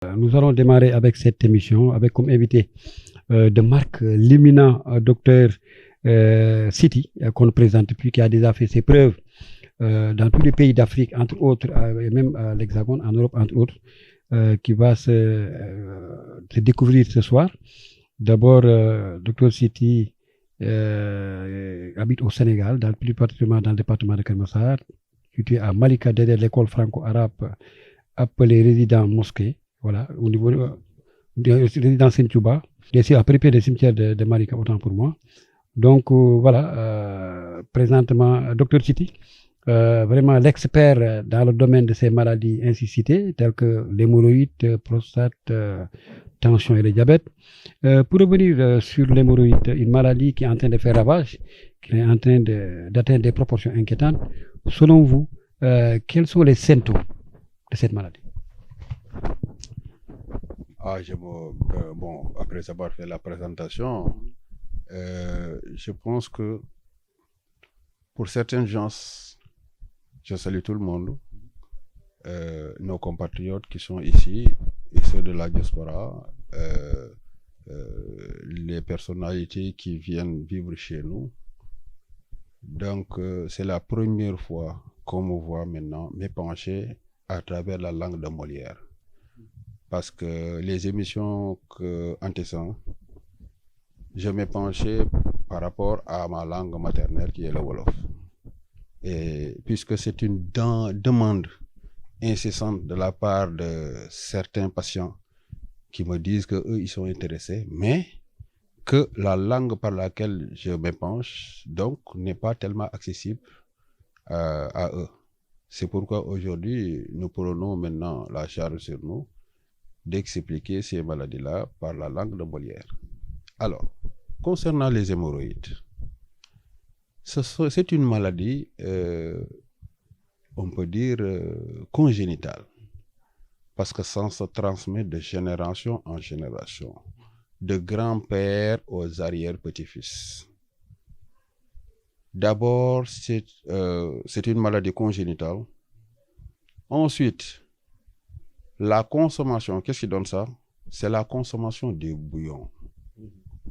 Nous allons démarrer avec cette émission, avec comme invité de marque l'éminent docteur Siti, qu'on ne présente plus, qui a déjà fait ses preuves dans tous les pays d'Afrique, entre autres, et même à l'Hexagone, en Europe, entre autres, qui va se découvrir ce soir. D'abord, docteur Siti habite au Sénégal, plus particulièrement dans le département de Keur Massar, situé à Malika, derrière l'école franco-arabe appelée résident mosquée. Voilà, au niveau de résidence Saint-Touba, ici à près des cimetières de Malika, autant pour moi. Donc voilà, présentement, docteur Siti, vraiment l'expert dans le domaine de ces maladies ainsi citées, telles que l'hémorroïde, prostate, tension et le diabète. Pour revenir sur l'hémorroïde, une maladie qui est en train de faire ravage, qui est en train d'atteindre des proportions inquiétantes, selon vous, quels sont les symptômes de cette maladie? Bon, après avoir fait la présentation, je pense que pour certaines gens, je salue tout le monde, nos compatriotes qui sont ici, et ceux de la diaspora, les personnalités qui viennent vivre chez nous. Donc, c'est la première fois qu'on me voit maintenant m'épancher à travers la langue de Molière. Parce que les émissions antécédentes, je m'épanchais par rapport à ma langue maternelle qui est le Wolof. Et puisque c'est une demande incessante de la part de certains patients qui me disent qu'eux, ils sont intéressés, mais que la langue par laquelle je m'épanche, donc, n'est pas tellement accessible à eux. C'est pourquoi aujourd'hui, nous prenons maintenant la charge sur nous d'expliquer ces maladies-là par la langue de Molière. Alors, concernant les hémorroïdes, c'est une maladie, on peut dire, congénitale, parce que ça se transmet de génération en génération, de grand-père aux arrière-petits-fils. D'abord, c'est une maladie congénitale. Ensuite, la consommation, qu'est-ce qui donne ça? C'est la consommation des bouillons.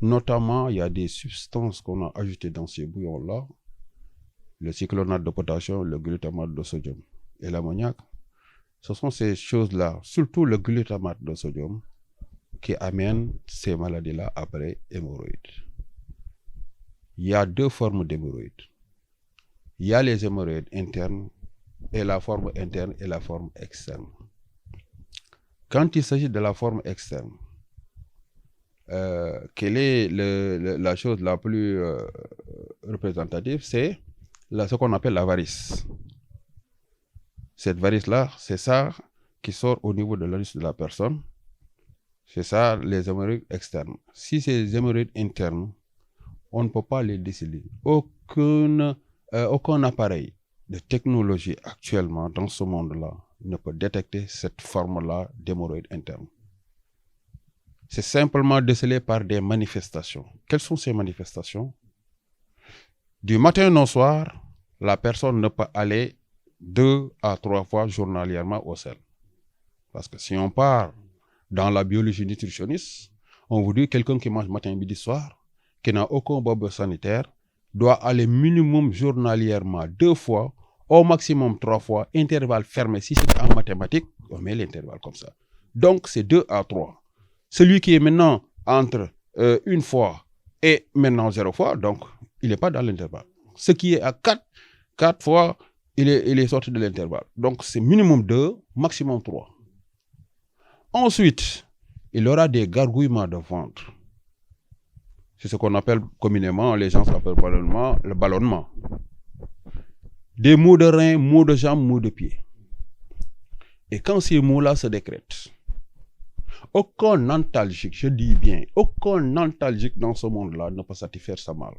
Notamment, il y a des substances qu'on a ajoutées dans ces bouillons-là, le cyclonate de potassium, le glutamate de sodium et l'ammoniac. Ce sont ces choses-là, surtout le glutamate de sodium, qui amènent ces maladies-là après hémorroïdes. Il y a deux formes d'hémorroïdes. Il y a les hémorroïdes internes, et la forme interne et la forme externe. Quand il s'agit de la forme externe, quelle est la chose la plus représentative? C'est ce qu'on appelle la varice. Cette varice-là, c'est ça qui sort au niveau de l'anus de la personne. C'est ça les hémorroïdes externes. Si c'est les hémorroïdes internes, on ne peut pas les déceler. Aucun appareil de technologie actuellement dans ce monde-là ne peut détecter cette forme-là d'hémorroïde interne. C'est simplement décelé par des manifestations. Quelles sont ces manifestations? Du matin au soir, la personne ne peut aller 2 à 3 fois journalièrement au sel. Parce que si on part dans la biologie nutritionniste, on vous dit que quelqu'un qui mange matin, midi, soir, qui n'a aucun bobo sanitaire, doit aller minimum journalièrement 2 fois, au maximum 3 fois, intervalle fermé. Si c'est en mathématiques, on met l'intervalle comme ça. Donc, c'est 2 à 3. Celui qui est maintenant entre 1 fois et maintenant 0 fois, donc, il n'est pas dans l'intervalle. Ce qui est à 4 fois, il est sorti de l'intervalle. Donc, c'est minimum 2, maximum 3. Ensuite, il aura des gargouillements de ventre. C'est ce qu'on appelle communément, les gens appellent le ballonnement. Des maux de reins, maux de jambes, maux de pieds. Et quand ces maux-là se décrètent, aucun antalgique, je dis bien, aucun antalgique dans ce monde-là ne peut satisfaire sa mal.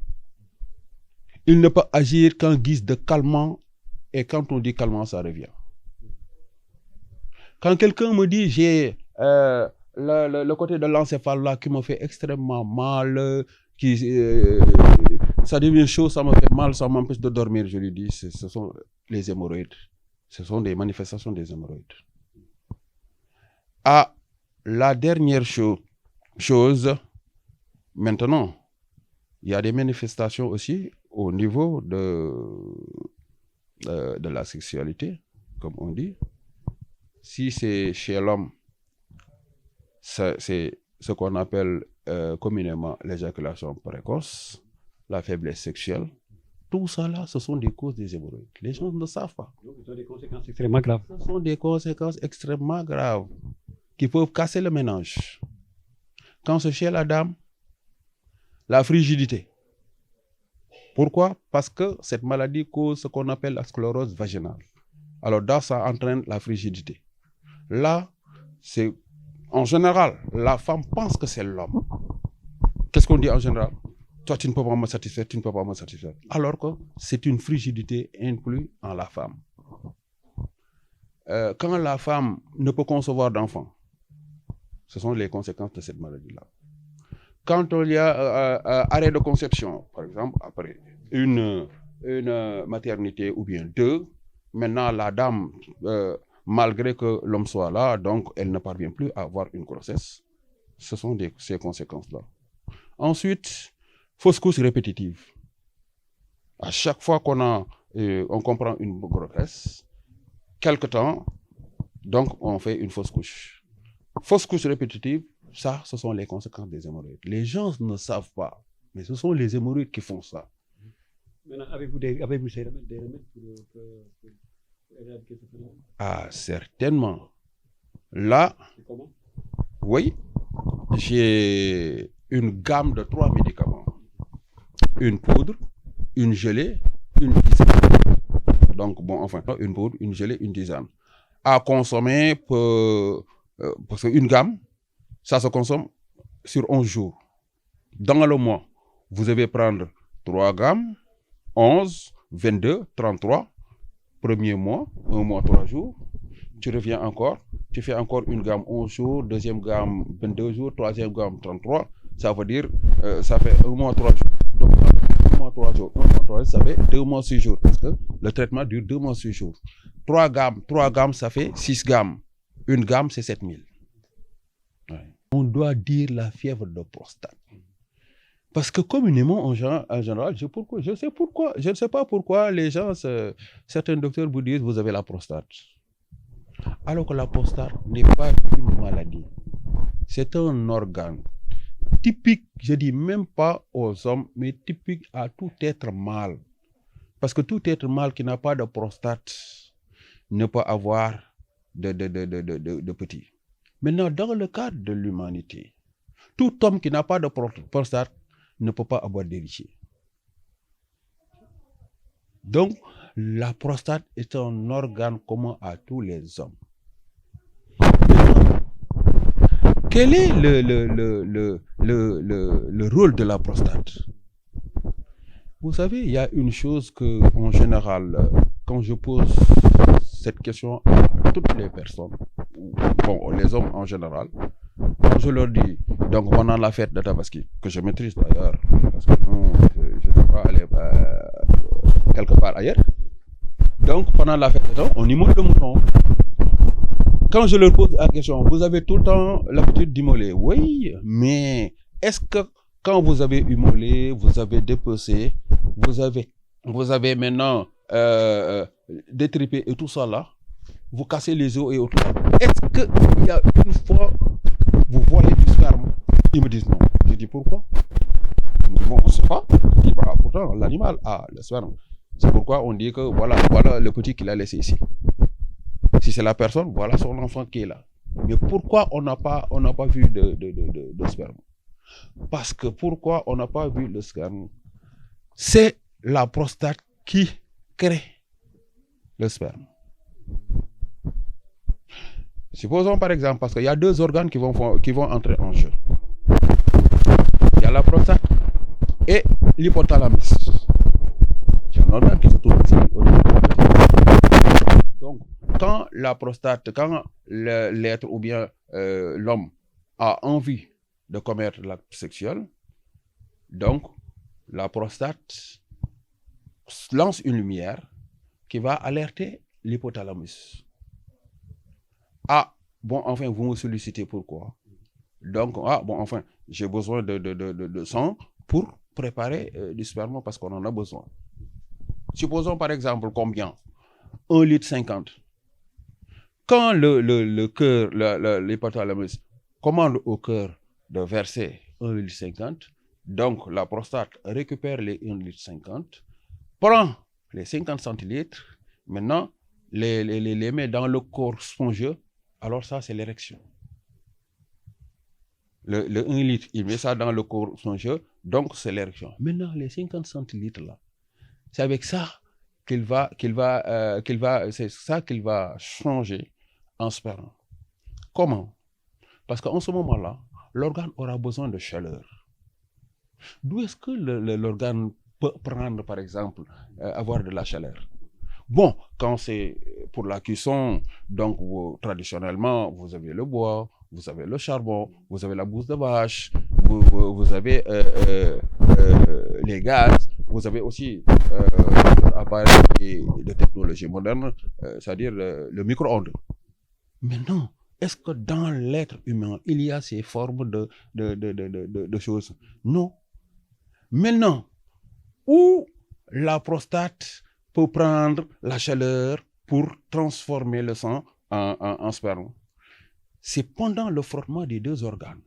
Il ne peut agir qu'en guise de calmant, et quand on dit calmant, ça revient. Quand quelqu'un me dit, j'ai le côté de l'encéphale là qui me fait extrêmement mal, ça devient chaud, ça me fait mal, ça m'empêche de dormir, je lui dis, ce sont les hémorroïdes. Ce sont des manifestations des hémorroïdes. la dernière chose, maintenant, il y a des manifestations aussi au niveau de la sexualité, comme on dit. Si c'est chez l'homme, c'est ce qu'on appelle communément l'éjaculation précoce, la faiblesse sexuelle. Tout ça là, ce sont des causes des hémorroïdes. Les gens ne savent pas. Donc, ce sont des conséquences extrêmement graves. Ce sont des conséquences extrêmement graves qui peuvent casser le ménage. Quand c'est chez la dame, la frigidité. Pourquoi? Parce que cette maladie cause ce qu'on appelle la sclérose vaginale. Alors, là, ça entraîne la frigidité. Là, c'est en général, la femme pense que c'est l'homme. Qu'est-ce qu'on dit en général? Toi, tu ne peux pas me satisfaire, tu ne peux pas me satisfaire. Alors que c'est une frigidité inclue en la femme. Quand la femme ne peut concevoir d'enfant, ce sont les conséquences de cette maladie-là. Quand il y a arrêt de conception, par exemple, après une maternité ou bien deux, maintenant la dame, malgré que l'homme soit là, donc elle ne parvient plus à avoir une grossesse. Ce sont ces conséquences-là. Ensuite, fausse couche répétitive. À chaque fois on comprend une grossesse, quelque temps, donc on fait une fausse couche. Fausse couche répétitive, ça, ce sont les conséquences des hémorroïdes. Les gens ne savent pas, mais ce sont les hémorroïdes qui font ça. Maintenant, avez-vous des remèdes pour éradiquer ce phénomène? Ah, certainement. Là, Comment? oui, j'ai une gamme de 3 médicaments. Une poudre, une gelée, une tisane. Donc, bon, enfin, une poudre, une gelée, une tisane. À consommer parce qu'une gamme, ça se consomme sur 11 jours. Dans le mois, vous devez prendre 3 gammes, 11, 22, 33. Premier mois, 1 mois, 3 jours. Tu reviens encore, tu fais encore une gamme 11 jours, deuxième gamme 22 jours, troisième gamme 33. Ça veut dire, ça fait 1 mois, 3 jours. Donc, 1 mois, 3 jours, 1 mois, 3 jours, ça fait 2 mois, 6 jours. Parce que le traitement dure 2 mois, 6 jours. 3 gammes, ça fait 6 gammes. Une gamme, c'est 7000. Ouais. On doit dire la fièvre de prostate. Parce que communément, en général, je ne sais pas pourquoi les gens, certains docteurs vous disent vous avez la prostate. Alors que la prostate n'est pas une maladie. C'est un organe typique, je dis même pas aux hommes, mais typique à tout être mâle. Parce que tout être mâle qui n'a pas de prostate ne peut avoir de petits. Maintenant, dans le cadre de l'humanité, tout homme qui n'a pas de prostate ne peut pas avoir d'héritier. Donc, la prostate est un organe commun à tous les hommes. Quel est le rôle de la prostate? Vous savez, il y a une chose que, en général, quand je pose cette question à toutes les personnes, bon, les hommes en général, quand je leur dis, donc pendant la fête de Tabaski, que je maîtrise d'ailleurs, parce que non, je ne peux pas aller quelque part ailleurs. Donc pendant la fête de Tabaski, on immole le mouton. Quand je leur pose la question, vous avez tout le temps l'habitude d'immoler? Oui, mais est-ce que quand vous avez immolé, vous avez dépecé, vous avez maintenant détripé et tout ça là, vous cassez les os et autres. Est-ce qu'il y a une fois, vous voyez du sperme? Ils me disent non. Je dis pourquoi? Ils me disent bon, on ne sait pas. Je dis bah, pourtant l'animal a le sperme. C'est pourquoi on dit que voilà le petit qu'il a laissé ici. Si c'est la personne, voilà son enfant qui est là. Mais pourquoi on n'a pas vu de sperme? Parce que pourquoi on n'a pas vu le sperme? C'est la prostate qui crée le sperme. Supposons par exemple, parce qu'il y a 2 organes qui vont entrer en jeu. Il y a la prostate et l'hypothalamus. C'est un organe qui se trouve ici au niveau de la prostate. Donc, quand la prostate, quand l'être ou bien l'homme a envie de commettre l'acte sexuel, donc la prostate lance une lumière qui va alerter l'hypothalamus. À Bon, enfin, vous me sollicitez pourquoi? Donc, ah, bon, enfin, j'ai besoin de sang pour préparer du sperme parce qu'on en a besoin. Supposons par exemple combien? 1,50 litre. Quand le cœur, l'hypothalamus commande au cœur de verser 1,50 litre, donc la prostate récupère les 1,50 litre, prend les 50 centilitres, maintenant les met dans le corps spongieux, alors ça c'est l'érection. Le 1 litre, il met ça dans le corps spongieux, donc c'est l'érection. Maintenant les 50 centilitres là, c'est avec ça c'est ça qu'il va changer en sperme. Comment? Parce qu'en ce moment-là, l'organe aura besoin de chaleur. D'où est-ce que l'organe peut prendre, par exemple, avoir de la chaleur? Bon, quand c'est pour la cuisson, donc traditionnellement, vous avez le bois, vous avez le charbon, vous avez la bouse de vache, vous avez les gaz, vous avez aussi appareils de technologie moderne, c'est-à-dire le micro-ondes. Mais non, est-ce que dans l'être humain, il y a ces formes de choses? Non. Maintenant, où la prostate peut prendre la chaleur pour transformer le sang en sperme, c'est pendant le frottement des deux organes.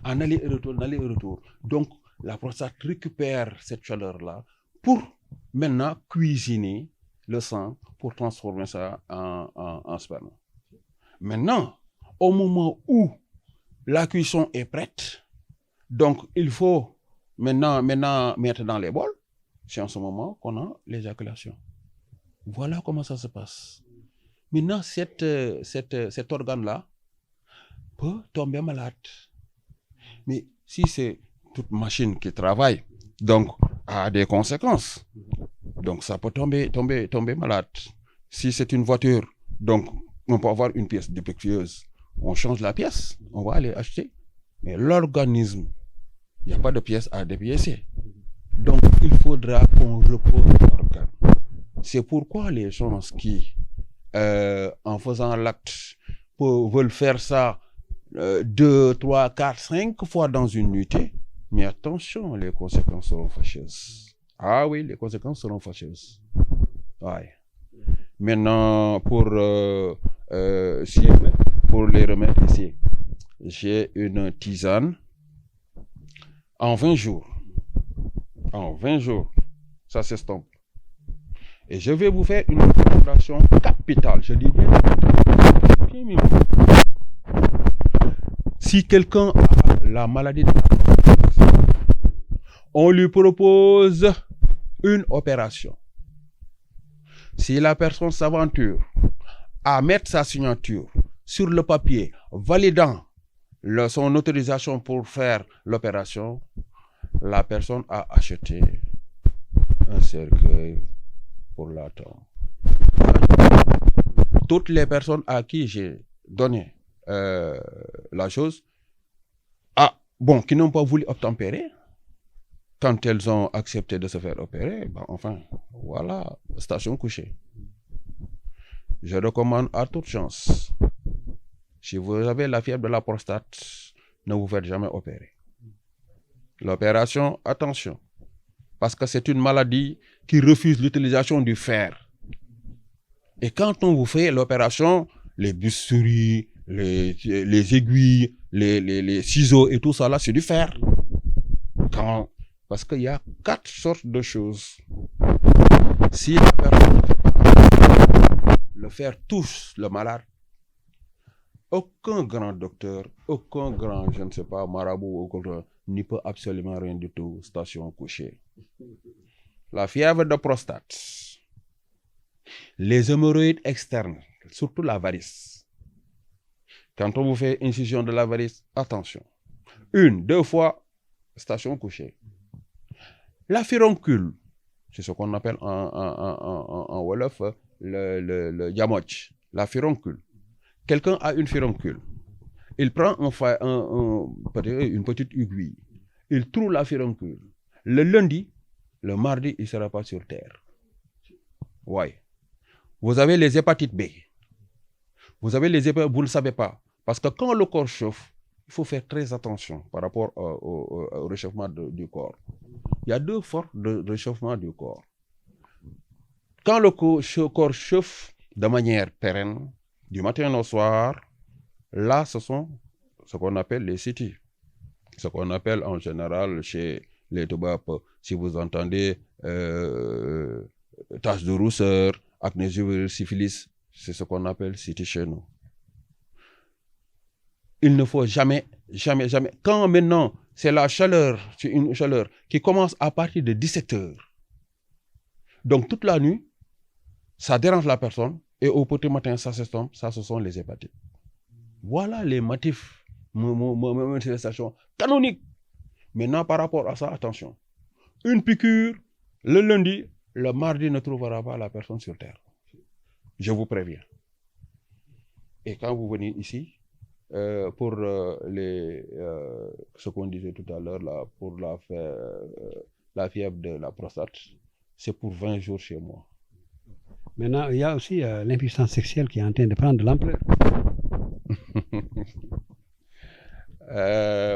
En aller et retour. Donc, la prostate récupère cette chaleur-là pour maintenant cuisiner le sang pour transformer ça en sperme. Maintenant, au moment où la cuisson est prête, donc il faut maintenant mettre dans les bols, c'est en ce moment qu'on a l'éjaculation. Voilà comment ça se passe. Maintenant, cet organe-là peut tomber malade. Mais si c'est toute machine qui travaille, donc a des conséquences. Donc ça peut tomber malade. Si c'est une voiture, donc on peut avoir une pièce défectueuse. On change la pièce, on va aller acheter. Mais l'organisme, il n'y a pas de pièce à dépiécer. Donc il faudra qu'on repose l'organe. C'est pourquoi les gens qui, en faisant l'acte, veulent faire ça 2, 3, 4, 5 fois dans une nuitée. Mais attention, les conséquences seront fâcheuses. Ah oui, les conséquences seront fâcheuses. Ouais. Maintenant, pour les remèdes ici, j'ai une tisane. En 20 jours, ça s'estompe. Et je vais vous faire une recommandation capitale. Je dis bien capitale. Si quelqu'un a la maladie de la prostate, on lui propose une opération. Si la personne s'aventure à mettre sa signature sur le papier validant son autorisation pour faire l'opération, la personne a acheté un cercueil pour l'attendre. Toutes les personnes à qui j'ai donné la chose, qui n'ont pas voulu obtempérer, quand elles ont accepté de se faire opérer, enfin, voilà, station couchée. Je recommande à toute chance, si vous avez la fièvre de la prostate, ne vous faites jamais opérer. L'opération, attention, parce que c'est une maladie qui refuse l'utilisation du fer. Et quand on vous fait l'opération, les bisturis, les aiguilles, les ciseaux et tout ça là, c'est du fer. Parce qu'il y a 4 sortes de choses. Si la personne ne fait pas, le fer touche le malade. Aucun grand docteur, aucun grand, je ne sais pas, marabout, n'y peut absolument rien du tout, station couchée. La fièvre de prostate, les hémorroïdes externes, surtout la varice. Quand on vous fait incision de la varice, attention. 1, 2 fois, station couchée. La furoncule, c'est ce qu'on appelle en Wolof le yamoch, la furoncule. Quelqu'un a une furoncule. Il prend une petite aiguille. Il trouve la furoncule. Le lundi, le mardi, il ne sera pas sur terre. Ouais. Vous avez les hépatites B. Vous avez les épreuves, vous ne savez pas. Parce que quand le corps chauffe, il faut faire très attention par rapport au réchauffement du corps. Il y a deux formes de réchauffement du corps. Quand le corps chauffe de manière pérenne, du matin au soir, là, ce sont ce qu'on appelle les cities. Ce qu'on appelle en général chez les Toubab, si vous entendez taches de rousseur, acné juvénile, syphilis, c'est ce qu'on appelle city chez nous. Il ne faut jamais, jamais, jamais. Quand maintenant, c'est la chaleur, c'est une chaleur qui commence à partir de 17 heures. Donc toute la nuit, ça dérange la personne et au petit matin, ça s'estompe, ça ce sont les hépatites. Voilà les motifs, manifestations canoniques. Maintenant, par rapport à ça, attention. Une piqûre, le lundi, le mardi ne trouvera pas la personne sur terre. Je vous préviens. Et quand vous venez ici, pour ce qu'on disait tout à l'heure, là, pour la fièvre de la prostate, c'est pour 20 jours chez moi. Maintenant, il y a aussi l'impuissance sexuelle qui est en train de prendre de l'ampleur.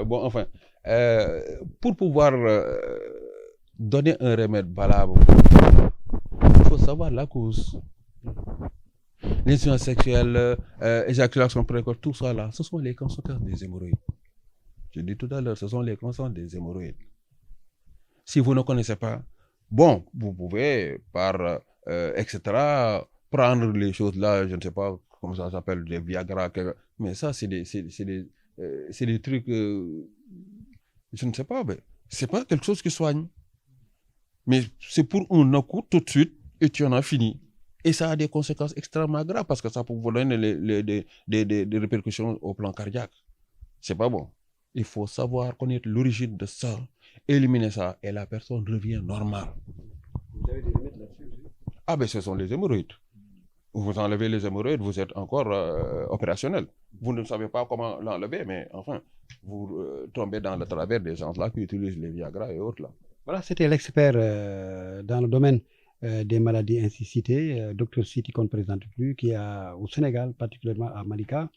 Bon, enfin, pour pouvoir donner un remède valable, il faut savoir la cause. L'insuffisance sexuelle, éjaculation précoce, tout ça là, ce sont les conséquences des hémorroïdes. Je dis tout à l'heure, ce sont les conséquences des hémorroïdes. Si vous ne connaissez pas, bon, vous pouvez par etc. prendre les choses là, je ne sais pas comment ça s'appelle, des Viagra, mais ça c'est des trucs, je ne sais pas, mais c'est pas quelque chose qui soigne. Mais c'est pour un coup tout de suite et tu en as fini. Et ça a des conséquences extrêmement graves parce que ça peut vous donner des répercussions au plan cardiaque. C'est pas bon. Il faut savoir connaître l'origine de ça, éliminer ça et la personne revient normale. Vous avez des remèdes là-dessus aussi? Ah ben ce sont les hémorroïdes. Vous enlevez les hémorroïdes, vous êtes encore opérationnel. Vous ne savez pas comment l'enlever, mais enfin, vous tombez dans le travers des gens là qui utilisent les Viagra et autres là. Voilà, c'était l'expert dans le domaine des maladies ainsi citées, Dr Siti qu'on ne présente plus, qui est au Sénégal, particulièrement à Malika,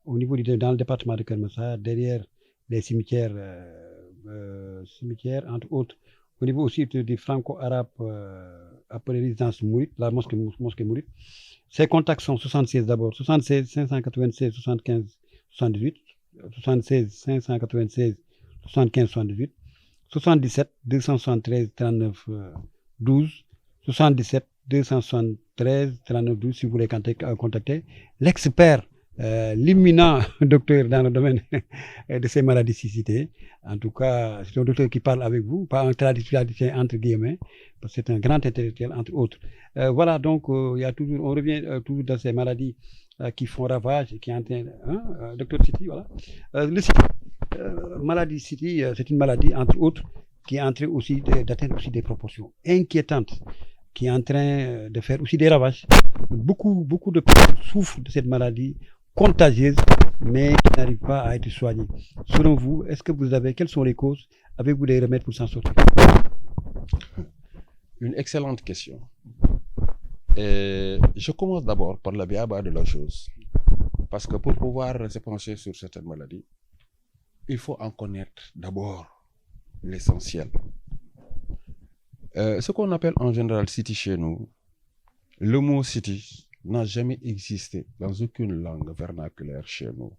au niveau dans le département de Keur Massar, derrière les cimetières, entre autres, au niveau aussi du franco-arabe appelé résidence Mouride, la mosquée Mouride. Ses contacts sont 76 d'abord, 76 596 75 78, 76 596 75 78, 77 273 39 12, 77 273 39 12 si vous voulez contacter l'expert, l'imminent docteur dans le domaine de ces maladies citées. En tout cas, c'est un docteur qui parle avec vous, pas un traditionnel entre guillemets, parce que c'est un grand intellectuel entre autres. Voilà, donc il y a toujours, on revient toujours dans ces maladies qui font ravage et qui entraînent, docteur Siti, voilà. Le Siti, maladie Siti, c'est une maladie entre autres qui est en train aussi d'atteindre aussi des proportions inquiétantes, qui est en train de faire aussi des ravages. Beaucoup de personnes souffrent de cette maladie contagieuse, mais qui n'arrivent pas à être soignées. Selon vous, quelles sont les causes? Avez-vous des remèdes pour s'en sortir? Une excellente question. Et je commence d'abord par le b.a.-ba de la chose. Parce que pour pouvoir se pencher sur cette maladie, il faut en connaître d'abord l'essentiel. Ce qu'on appelle en général city chez nous, le mot city n'a jamais existé dans aucune langue vernaculaire chez nous.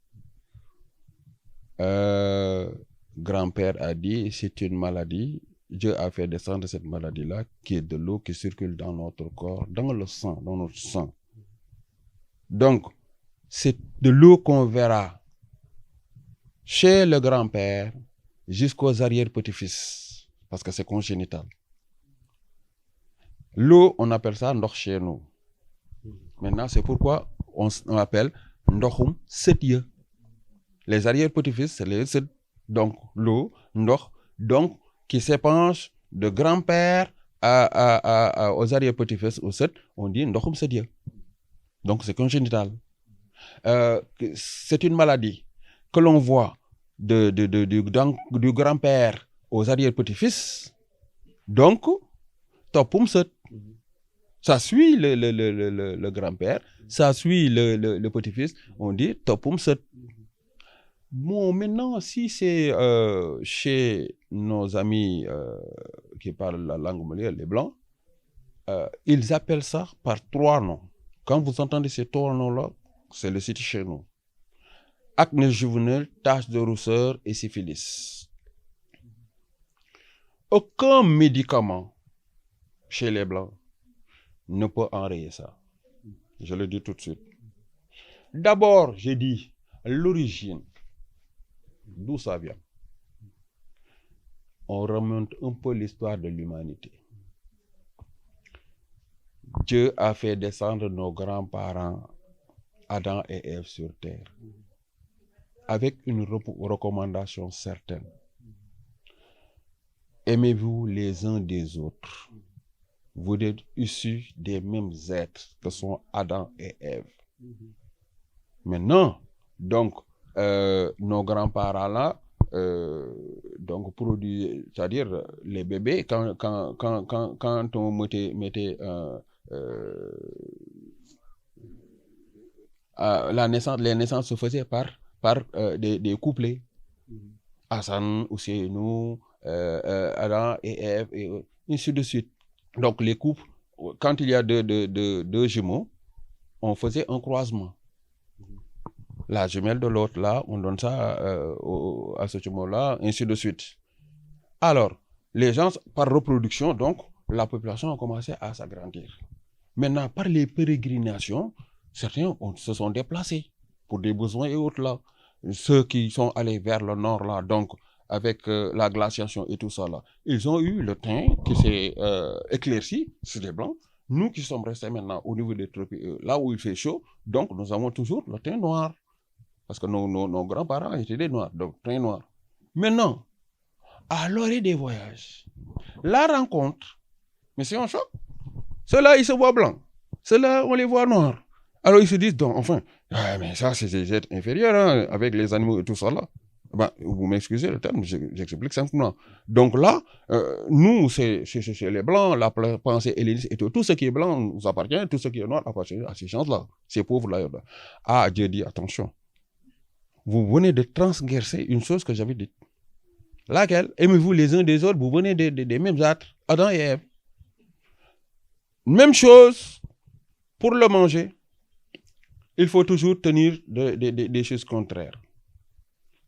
Grand-père a dit c'est une maladie. Dieu a fait descendre cette maladie-là qui est de l'eau qui circule dans notre corps, dans le sang, dans notre sang. Donc, c'est de l'eau qu'on verra chez le grand-père jusqu'aux arrière-petits-fils, parce que c'est congénital. L'eau, on appelle ça ndox chez nous. Maintenant, c'est pourquoi on appelle ndoxum setiye. Les arrière-petits-fils, c'est les set. Donc, l'eau, ndox, donc, qui s'épanche de grand-père aux arrière-petits-fils, au set, on dit ndoxum setiye. Donc, c'est congénital. C'est une maladie que l'on voit du grand-père aux arrière-petits-fils. Donc, topum set. Ça suit le grand-père, ça suit le petit-fils. On dit topum set. Bon, maintenant, si c'est chez nos amis qui parlent la langue molière, les Blancs, ils appellent ça par 3 noms. Quand vous entendez ces 3 noms-là, c'est le site chez nous. Acné juvénile, tache de rousseur et syphilis. Aucun médicament chez les Blancs ne peut enrayer ça. Je le dis tout de suite. D'abord, j'ai dit l'origine. D'où ça vient? On remonte un peu l'histoire de l'humanité. Dieu a fait descendre nos grands-parents, Adam et Ève, sur terre, avec une recommandation certaine. Aimez-vous les uns des autres. Vous êtes issus des mêmes êtres que sont Adam et Ève. Maintenant, donc, nos grands-parents là, donc produit, c'est-à-dire les bébés, quand on mettait les naissances se faisaient par des couplets. Hassan, Ousseynou, Adam et Ève, et ainsi de suite. Donc les couples, quand il y a deux jumeaux, on faisait un croisement. La jumelle de l'autre, là, on donne ça à ce jumeau-là, ainsi de suite. Alors, les gens, par reproduction, donc, la population a commencé à s'agrandir. Maintenant, par les pérégrinations, certains se sont déplacés pour des besoins et autres, là. Ceux qui sont allés vers le nord, là, donc, avec la glaciation et tout ça, là, ils ont eu le teint qui s'est éclairci sur les blancs. Nous qui sommes restés maintenant au niveau des tropiques, là où il fait chaud, donc, nous avons toujours le teint noir. Parce que nos grands-parents étaient des noirs, donc très noirs. Maintenant, à l'orée des voyages, la rencontre, mais c'est un choc. Ceux-là, ils se voient blancs. Ceux-là, on les voit noirs. Alors ils se disent, donc, enfin, mais ça, c'est des êtres inférieurs, hein, avec les animaux et tout ça là. Ben, vous m'excusez le terme, j'explique simplement. Donc là, nous, c'est les blancs, la pensée helléniste et tout ce qui est blanc nous appartient, tout ce qui est noir appartient à ces gens-là, ces pauvres-là. Ah, Dieu dit, attention. Vous venez de transgresser une chose que j'avais dite. Laquelle? Aimez-vous les uns des autres, vous venez des mêmes êtres, Adam et Ève. Même chose, pour le manger, il faut toujours tenir des choses contraires.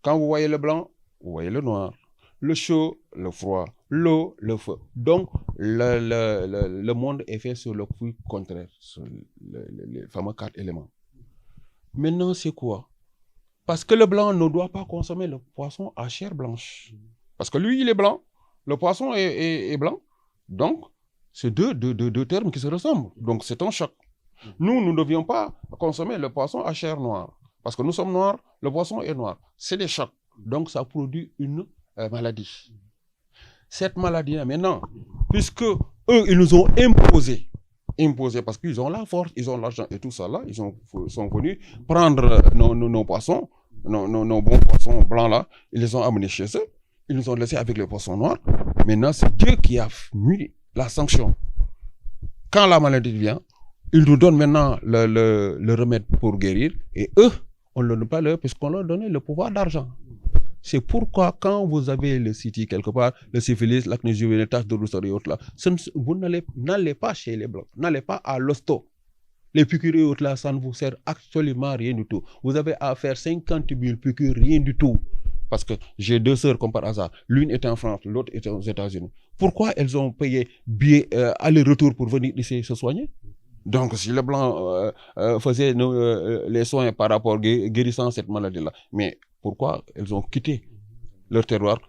Quand vous voyez le blanc, vous voyez le noir. Le chaud, le froid. L'eau, le feu. Donc, le monde est fait sur le flux contraire, sur les fameux 4 éléments. Maintenant, c'est quoi? Parce que le blanc ne doit pas consommer le poisson à chair blanche. Parce que lui, il est blanc. Le poisson est blanc. Donc, c'est deux termes qui se ressemblent. Donc, c'est un choc. Nous ne devions pas consommer le poisson à chair noire. Parce que nous sommes noirs, le poisson est noir. C'est des chocs. Donc, ça produit une maladie. Cette maladie-là, maintenant, puisque eux, ils nous ont imposé parce qu'ils ont la force, ils ont l'argent et tout ça là, ils sont venus prendre nos poissons, nos bons poissons blancs là, ils les ont amenés chez eux, ils nous ont laissés avec les poissons noirs. Maintenant, c'est Dieu qui a mis la sanction. Quand la maladie vient, il nous donne maintenant le remède pour guérir, et eux, on ne le donne pas leur, puisqu'on leur donnait le pouvoir d'argent. C'est pourquoi quand vous avez le CITI quelque part, le syphilis, l'acné juvénile, tache de rousseur et autres là, vous n'allez pas chez les blancs, n'allez pas à l'hosto. Les piqûres et autres là, ça ne vous sert absolument rien du tout. Vous avez à faire 50 000 piqûres, rien du tout. Parce que j'ai 2 sœurs comme par hasard. L'une est en France, l'autre est aux États-Unis. Pourquoi elles ont payé billet aller-retour pour venir ici se soigner? Donc, si les blancs faisaient les soins par rapport à guérissant cette maladie-là, mais pourquoi elles ont quitté leur terroir?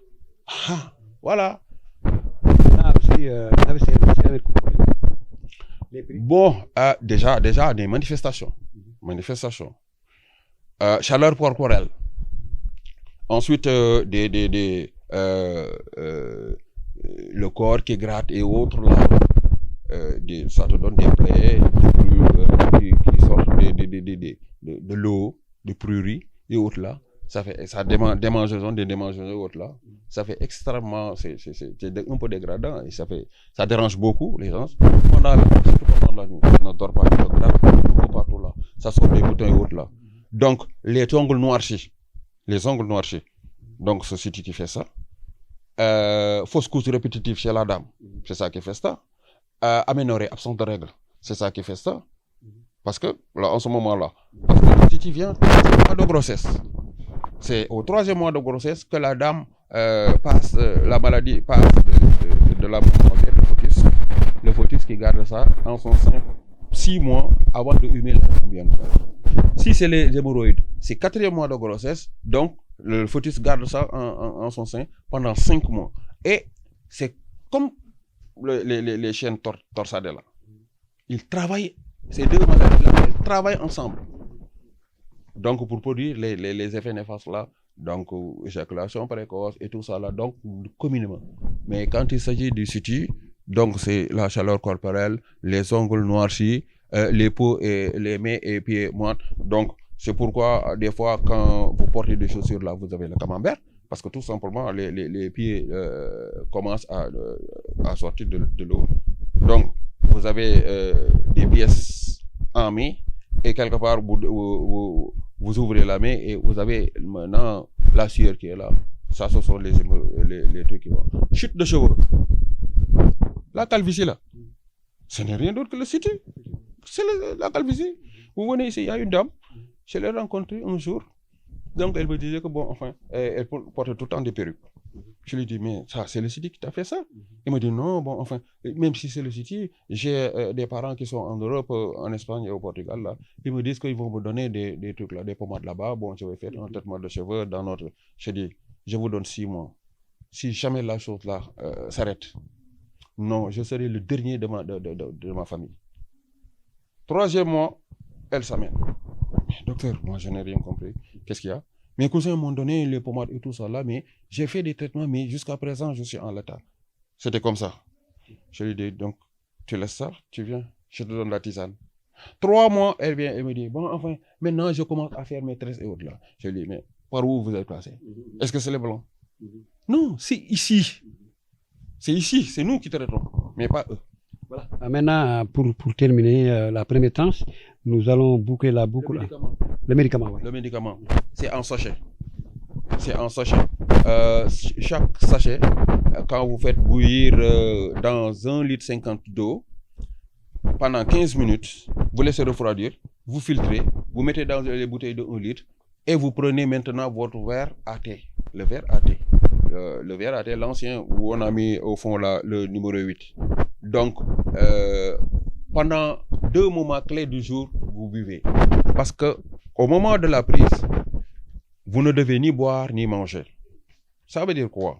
Ah, voilà. Bon, déjà, des manifestations. Chaleur corporelle. Ensuite, le corps qui gratte et autres, là. Ça te donne des plaies qui sortent de l'eau, des pruries et autres là. ça fait démangeaison, des démangeaisons autres là. Ça fait extrêmement, c'est un peu dégradant et ça dérange beaucoup les gens. Surtout pendant la nuit, on ne dort pas, on gratte partout là. Ça sort des boutons et autres là. Donc, les ongles noircis. Donc, c'est City qui fait ça. Fausse couche répétitive chez la dame, c'est ça qui fait ça. Aménorrhée, absence de règles, c'est ça qui fait ça. Parce que, là, en ce moment-là, parce que le City vient au mois de grossesse. C'est au 3e mois de grossesse que la dame la maladie passe de la maman vers le fœtus qui garde ça en son sein 6 mois avant de humer l'embryon. Si c'est les hémorroïdes, c'est 4e mois de grossesse, donc le fœtus garde ça en son sein pendant 5 mois. Et c'est comme les chiens torsadelles. Ils travaillent, ces deux maladies-là, elles travaillent ensemble. Donc, pour produire les effets néfastes là, donc éjaculation précoce et tout ça là, donc communément. Mais quand il s'agit du City, donc c'est la chaleur corporelle, les ongles noircis, les peaux et les mains et pieds moites. Donc, c'est pourquoi des fois quand vous portez des chaussures là, vous avez le camembert, parce que tout simplement les pieds commencent à sortir de l'eau. Donc, vous avez des pièces en main et quelque part vous ouvrez la main et vous avez maintenant la sueur qui est là. Ça, ce sont les trucs qui vont. Chute de cheveux. La calvitie là, ce n'est rien d'autre que le City. C'est la calvitie. Vous venez ici, il y a une dame, je l'ai rencontrée un jour. Donc elle me disait que bon, enfin, elle porte tout le temps des perruques. Je lui dis, mais ça, c'est le City qui t'a fait ça? Il me dit, non, bon, enfin, même si c'est le City, j'ai des parents qui sont en Europe, en Espagne et au Portugal, là. Ils me disent qu'ils vont me donner des trucs là, des pommades là-bas. Bon, je vais faire un traitement de cheveux dans notre. Je dis, je vous donne 6 mois. Si jamais la chose là s'arrête, non, je serai le dernier de ma famille. 3e mois, elle s'amène. Docteur, moi, je n'ai rien compris. Qu'est-ce qu'il y a? Mes cousins m'ont donné les pommades et tout ça là, mais j'ai fait des traitements, mais jusqu'à présent, je suis en l'état. C'était comme ça. Je lui dis, donc, tu laisses ça, tu viens, je te donne la tisane. 3 mois, elle vient et me dit, bon, enfin, maintenant, je commence à faire mes tresses et autres là. Je lui dis, mais par où vous êtes placé? Est-ce que c'est les blancs? Non, c'est ici. C'est ici, c'est nous qui traitons, mais pas eux. Voilà. Maintenant, pour terminer la première tranche, nous allons boucler la boucle. Le médicament, oui. Le médicament, c'est en sachet. C'est en sachet. Chaque sachet, quand vous faites bouillir dans 1,50 litre d'eau, pendant 15 minutes, vous laissez refroidir, vous filtrez, vous mettez dans les bouteilles de 1 litre et vous prenez maintenant votre verre à thé. Le verre à thé. Le verre à thé, l'ancien, où on a mis au fond là, le numéro 8. Donc, pendant 2 moments clés du jour, vous buvez. Parce que au moment de la prise, vous ne devez ni boire ni manger. Ça veut dire quoi?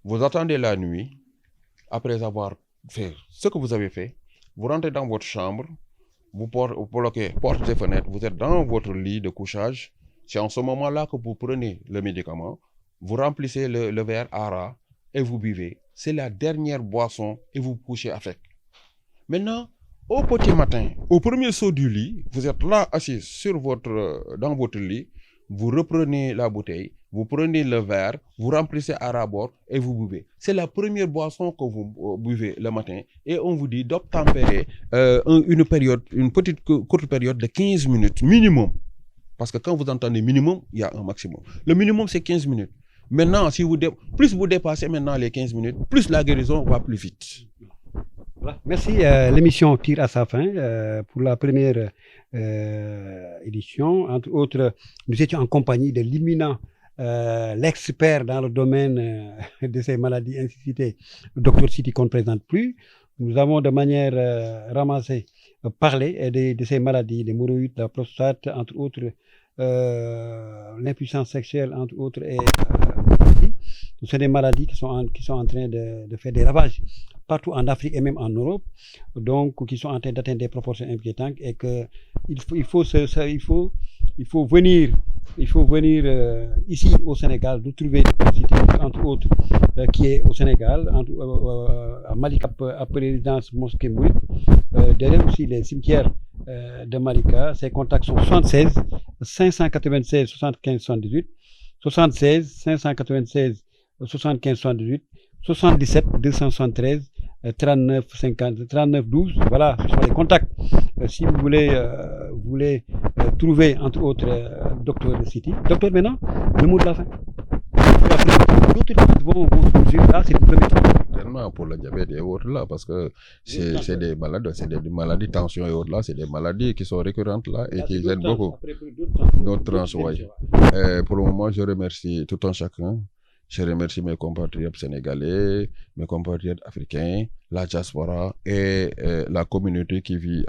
Vous attendez la nuit, après avoir fait ce que vous avez fait, vous rentrez dans votre chambre, vous bloquez portes et fenêtres, vous êtes dans votre lit de couchage. C'est en ce moment-là que vous prenez le médicament, vous remplissez le verre à ras et vous buvez. C'est la dernière boisson et vous couchez avec. Maintenant, au petit matin, au premier saut du lit, vous êtes là assis dans votre lit, vous reprenez la bouteille, vous prenez le verre, vous remplissez à ras-bord et vous buvez. C'est la première boisson que vous buvez le matin et on vous dit d'obtempérer une petite courte période de 15 minutes minimum. Parce que quand vous entendez minimum, il y a un maximum. Le minimum, c'est 15 minutes. Maintenant, plus vous dépassez maintenant les 15 minutes, plus la guérison va plus vite. Voilà. Merci. L'émission tire à sa fin. Pour la première édition, entre autres, nous étions en compagnie de l'imminent l'expert dans le domaine de ces maladies ainsi citées, le Dr City qu'on ne présente plus. Nous avons de manière ramassée parlé de ces maladies, les hémorroïdes, la prostate, entre autres, l'impuissance sexuelle, entre autres, et ce sont des maladies qui sont en train de faire des ravages partout en Afrique et même en Europe, donc qui sont en train d'atteindre des proportions inquiétantes et que il faut venir ici au Sénégal, de trouver une cité, entre autres, qui est au Sénégal, à Malika, appelée résidence mosquée Mouride, derrière aussi les cimetières de Malika. Ses contacts sont 76 596 75 78, 76 596 75 78, 77 273 39 50 39 12. Voilà, ce sont les contacts. Si vous voulez trouver entre autres docteur de City. Docteur, maintenant, le mot de la fin. D'autres études vont surgir. Là, c'est le premier temps. Certainement pour le diabète et autres là, parce que c'est des maladies, tension et autres là, c'est des maladies qui sont récurrentes là et qui aident beaucoup. D'autres tranches, oui. Pour le moment, je remercie tout un chacun. Je remercie mes compatriotes sénégalais, mes compatriotes africains, la diaspora et la communauté qui vit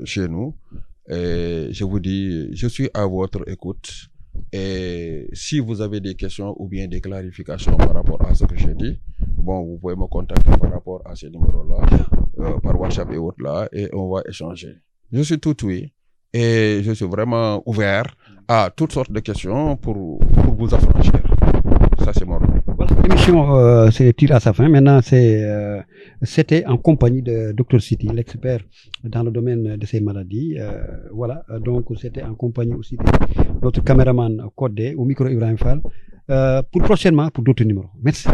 chez nous. Et je vous dis, je suis à votre écoute. Et si vous avez des questions ou bien des clarifications par rapport à ce que j'ai dit, bon, vous pouvez me contacter par rapport à ces numéros-là, par WhatsApp et autres là, et on va échanger. Je suis tout oui et je suis vraiment ouvert à toutes sortes de questions pour vous affranchir. Ça, c'est mon rôle. Voilà, l'émission tire à sa fin. Maintenant, c'était en compagnie de Dr City, l'expert dans le domaine de ces maladies. Voilà, donc c'était en compagnie aussi de notre caméraman Codé, au micro Ibrahim Fall. Pour prochainement, pour d'autres numéros. Merci.